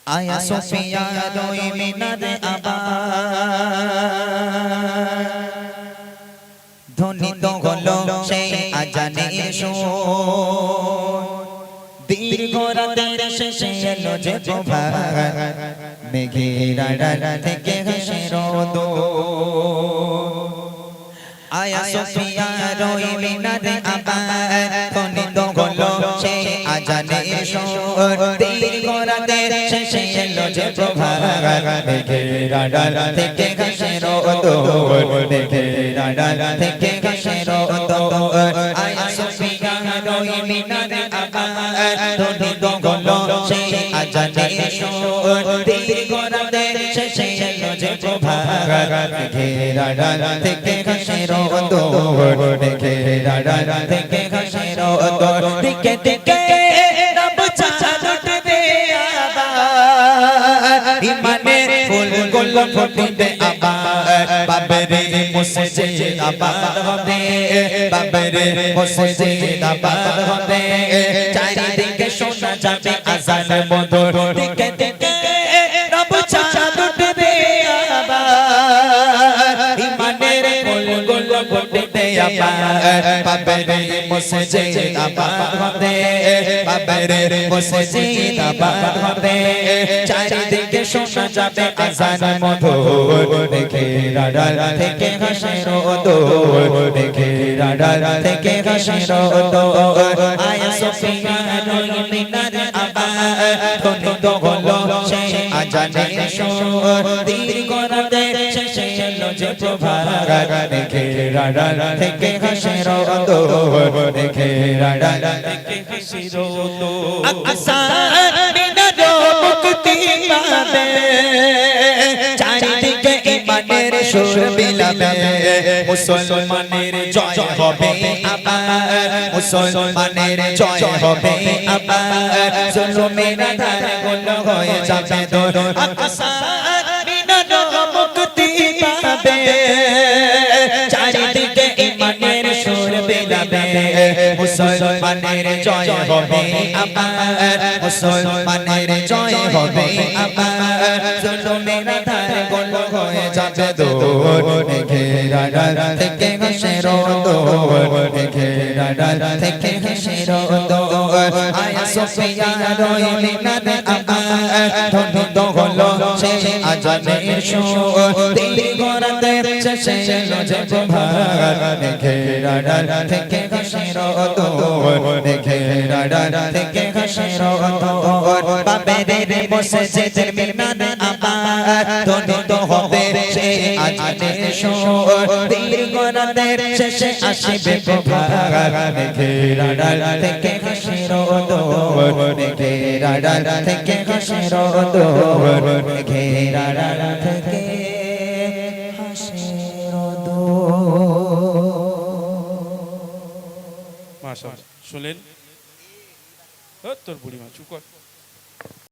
আয়া সোফিয়া রই মিনারে আবার ধ্বনিত হলো সেই আজানের সুর দীর্ঘ রাতের শেষে এলো যে প্রভাত মেঘের আড়াল থেকে হাসে রোদুর আয়া সোফিয়া রই মিনারে আবার ধ্বনিত হলো সেই আজানের সুর দীর্ঘ রাতের শেষে এলো যে প্রভাত মেঘের আড়াল থেকে হাসে রোদুর মেঘের আড়াল থেকে হাসে রোদুর আয়া সোফিয়া রই মিনারে আবার ধ্বনিত হলো সেই আজানের সুর দীর্ঘ রাতের শেষে এলো যে প্রভাত মেঘের আড়াল থেকে হাসে রোদুর মেঘের আড়াল থেকে হাসে রোদুর দিকে দিকে রব চাঁদ উঠবে আবার ইমানের ফুলগুলো ফুটবে আবার বাবরে মসজিদ আবাদ হবে বাবরে মসজিদ আবাদ হবে চারিদিকে শোনা যাবে আযান মধুর দিকে দিকে রব চাঁদ উঠবে আবার ইমানের ফুলগুলো ফুটবে আবার বাবরে মসজিদ আবাদ হবে বাবরে মসজিদ আবাদ হবে চারিদিকে শোনা যাবে আযান মধুর মেঘের আড়াল থেকে হাসে রোদুর মেঘের আড়াল থেকে হাসে রোদুর আয়া সোফিয়া রই মিনারে আবার ধ্বনিত হলো সেই আজানের সুর দীর্ঘ রাতের শেষে এলো যে প্রভাত মেঘের আড়াল থেকে হাসে রোদুর মেঘের আড়াল থেকে হাসে রোদুর আসার মিনারো মুক্তি পাবে চারিদিকে ইমানের সুর বিলাবে মুসলমানের জয় হবে আবার মুসলমানের জয় হবে আবার জুলুমের ধারগুলো হয়ে যাবে দূর আসার মিনারো মুক্তি পাবে চারিদিকে ইমানের সুর বিলাবে মুসলমানের জয় হবে আবার মুসলমানের জয় হবে আবার জুলুমের ধারগুলো হয়ে যাবে দূর মেঘের আড়াল থেকে হাসে রোদুর মেঘের আড়াল থেকে হাসে রোদুর আয়া সোফিয়া রই মিনারে আবার ধ্বনিত হলো সেই আজানের সুর দীর্ঘ রাতের শেষে এলো যে প্রভাত মেঘের আড়াল থেকে হাসে রোদুর মেঘের আড়াল থেকে হাসে রোদুর বাবরে মসজিদের মিনারে আবার ধ্বনিত হবে সেই আজানের সুর দীর্ঘ রাতের শেষে আসবে প্রভাত মেঘের আড়াল থেকে হাসে রোদুর মেঘের আড়াল থেকে হাসে রোদুর মেঘের আড়াল থেকে হাসে রোদুর মাশাআল্লাহ শুনলেন তোর বুড়ি মা চুপ কর